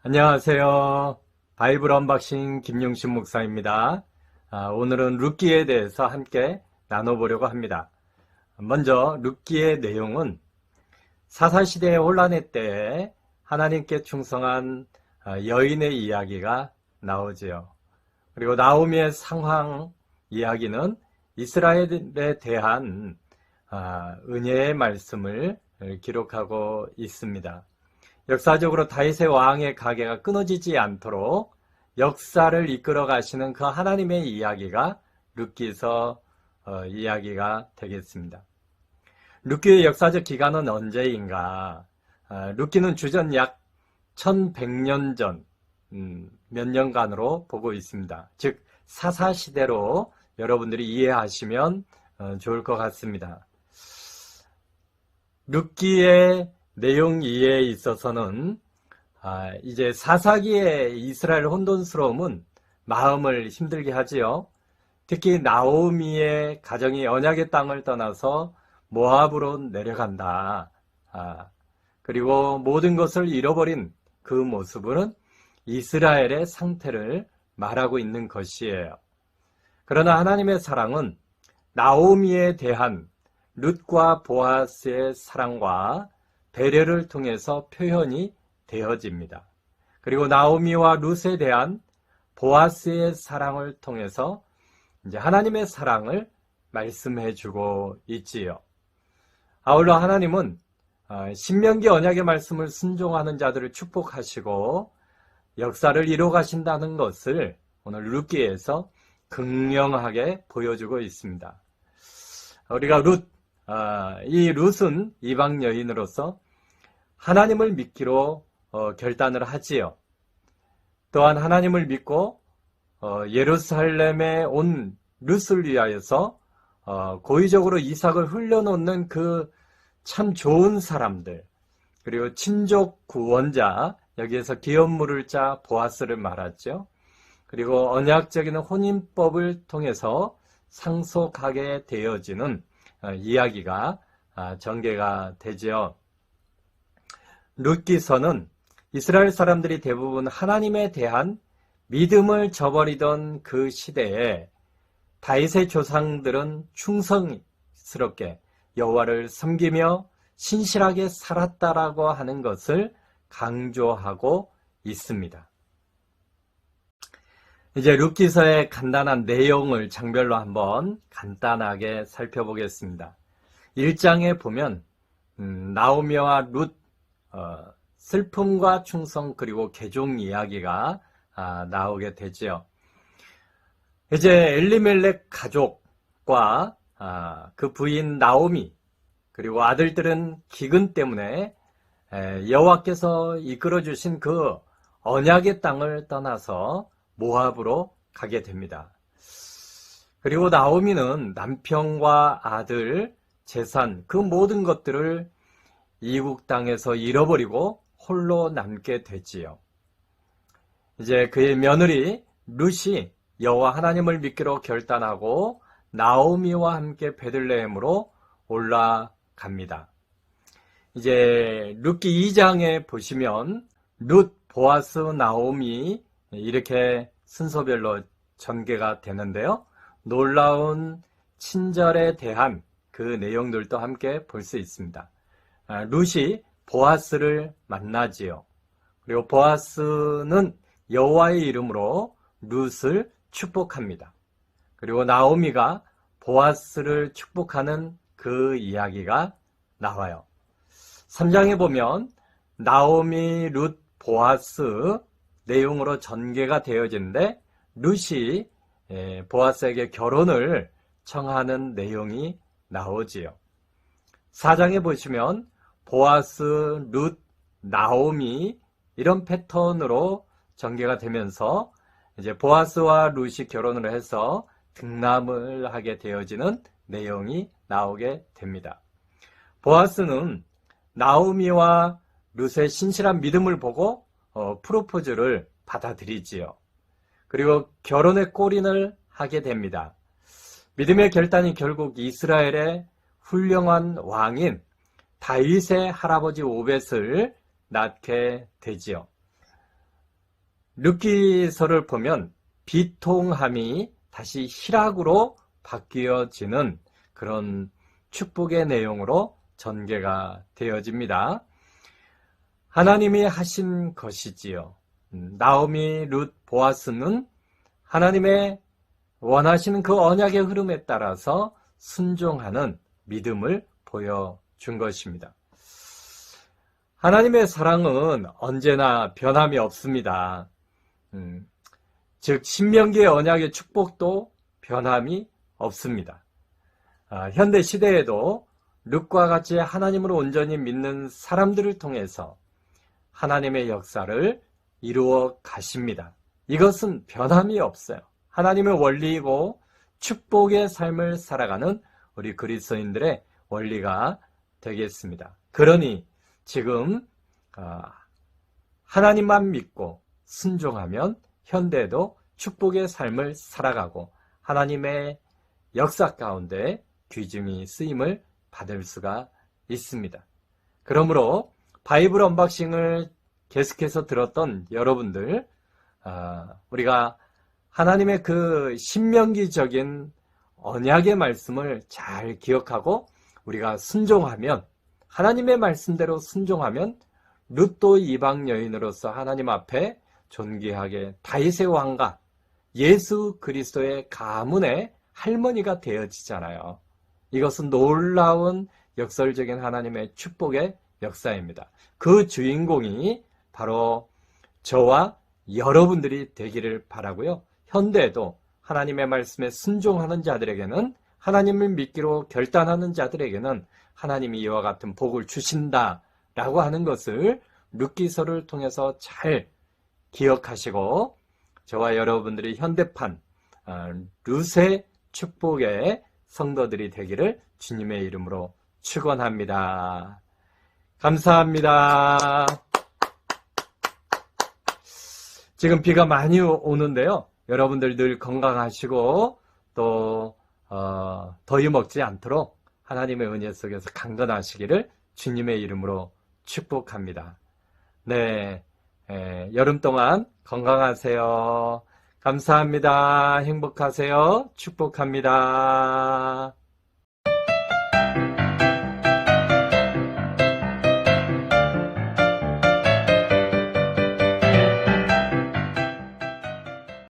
안녕하세요. 바이블 언박싱 김용신 목사입니다. 오늘은 룻기에 대해서 함께 나눠보려고 합니다. 먼저 룻기의 내용은 사사시대의 혼란의 때에 하나님께 충성한 여인의 이야기가 나오지요. 그리고 나오미의 상황 이야기는 이스라엘에 대한 은혜의 말씀을 기록하고 있습니다. 역사적으로 다윗의 왕의 가계가 끊어지지 않도록 역사를 이끌어 가시는 그 하나님의 이야기가 룻기서 이야기가 되겠습니다. 룻기의 역사적 기간은 언제인가? 룻기는 주전 약 1100년 전 몇 년간으로 보고 있습니다. 즉 사사시대로 여러분들이 이해하시면 좋을 것 같습니다. 룻기의 내용 이해에 있어서는 이제 사사기의 이스라엘 혼돈스러움은 마음을 힘들게 하지요. 특히 나오미의 가정이 언약의 땅을 떠나서 모압으로 내려간다. 그리고 모든 것을 잃어버린 그 모습은 이스라엘의 상태를 말하고 있는 것이에요. 그러나 하나님의 사랑은 나오미에 대한 룻과 보아스의 사랑과 배려를 통해서 표현이 되어집니다. 그리고 나오미와 룻에 대한 보아스의 사랑을 통해서 이제 하나님의 사랑을 말씀해 주고 있지요. 아울러 하나님은 신명기 언약의 말씀을 순종하는 자들을 축복하시고 역사를 이루어 가신다는 것을 오늘 룻기에서 극명하게 보여주고 있습니다. 우리가 이 룻은 이방 여인으로서 하나님을 믿기로 결단을 하지요. 또한 하나님을 믿고 예루살렘에 온 룻을 위하여서 고의적으로 이삭을 흘려놓는 그 참 좋은 사람들, 그리고 친족 구원자, 여기에서 기업물을 짜 보아스를 말하죠. 그리고 언약적인 혼인법을 통해서 상속하게 되어지는 이야기가 전개가 되죠. 룻기서는 이스라엘 사람들이 대부분 하나님에 대한 믿음을 저버리던 그 시대에 다윗의 조상들은 충성스럽게 여호와를 섬기며 신실하게 살았다라고 하는 것을 강조하고 있습니다. 이제 룻기서의 간단한 내용을 장별로 한번 간단하게 살펴보겠습니다. 1장에 보면 나오미와 룻 슬픔과 충성 그리고 개종 이야기가 나오게 되죠. 이제 엘리멜렉 가족과 그 부인 나오미 그리고 아들들은 기근 때문에 여호와께서 이끌어 주신 그 언약의 땅을 떠나서 모압으로 가게 됩니다. 그리고 나오미는 남편과 아들, 재산 그 모든 것들을 이국 땅에서 잃어버리고 홀로 남게 되지요. 이제 그의 며느리 룻이 여호와 하나님을 믿기로 결단하고 나오미와 함께 베들레헴으로 올라갑니다. 이제 룻기 2장에 보시면 룻, 보아스, 나오미 이렇게 순서별로 전개가 되는데요. 놀라운 친절에 대한 그 내용들도 함께 볼 수 있습니다. 룻이 보아스를 만나지요. 그리고 보아스는 여호와의 이름으로 룻을 축복합니다. 그리고 나오미가 보아스를 축복하는 그 이야기가 나와요. 3장에 보면 나오미, 룻, 보아스 내용으로 전개가 되어지는데 룻이 보아스에게 결혼을 청하는 내용이 나오지요. 4장에 보시면 보아스, 룻, 나오미 이런 패턴으로 전개가 되면서 이제 보아스와 룻이 결혼을 해서 등남을 하게 되어지는 내용이 나오게 됩니다. 보아스는 나오미와 룻의 신실한 믿음을 보고 프로포즈를 받아들이지요. 그리고 결혼의 골인을 하게 됩니다. 믿음의 결단이 결국 이스라엘의 훌륭한 왕인 다윗의 할아버지 오벳을 낳게 되지요. 룻기서를 보면 비통함이 다시 희락으로 바뀌어지는 그런 축복의 내용으로 전개가 되어집니다. 하나님이 하신 것이지요. 나오미, 룻, 보아스는 하나님의 원하시는 그 언약의 흐름에 따라서 순종하는 믿음을 보여준 것입니다. 하나님의 사랑은 언제나 변함이 없습니다. 즉 신명기의 언약의 축복도 변함이 없습니다. 현대 시대에도 룻과 같이 하나님을 온전히 믿는 사람들을 통해서 하나님의 역사를 이루어 가십니다. 이것은 변함이 없어요. 하나님의 원리이고 축복의 삶을 살아가는 우리 그리스도인들의 원리가 되겠습니다. 그러니 지금 하나님만 믿고 순종하면 현대에도 축복의 삶을 살아가고 하나님의 역사 가운데 귀중히 쓰임을 받을 수가 있습니다. 그러므로 바이블 언박싱을 계속해서 들었던 여러분들, 우리가 하나님의 그 신명기적인 언약의 말씀을 잘 기억하고 우리가 순종하면, 하나님의 말씀대로 순종하면 룻도 이방 여인으로서 하나님 앞에 존귀하게 다윗의 왕과 예수 그리스도의 가문의 할머니가 되어지잖아요. 이것은 놀라운 역설적인 하나님의 축복의 역사입니다. 그 주인공이 바로 저와 여러분들이 되기를 바라고요. 현대에도 하나님의 말씀에 순종하는 자들에게는, 하나님을 믿기로 결단하는 자들에게는 하나님이 이와 같은 복을 주신다라고 하는 것을 룻기서를 통해서 잘 기억하시고 저와 여러분들이 현대판 룻의 축복의 성도들이 되기를 주님의 이름으로 축원합니다. 감사합니다. 지금 비가 많이 오는데요. 여러분들 늘 건강하시고 또 더위 먹지 않도록 하나님의 은혜 속에서 강건하시기를 주님의 이름으로 축복합니다. 네, 여름 동안 건강하세요. 감사합니다. 행복하세요. 축복합니다.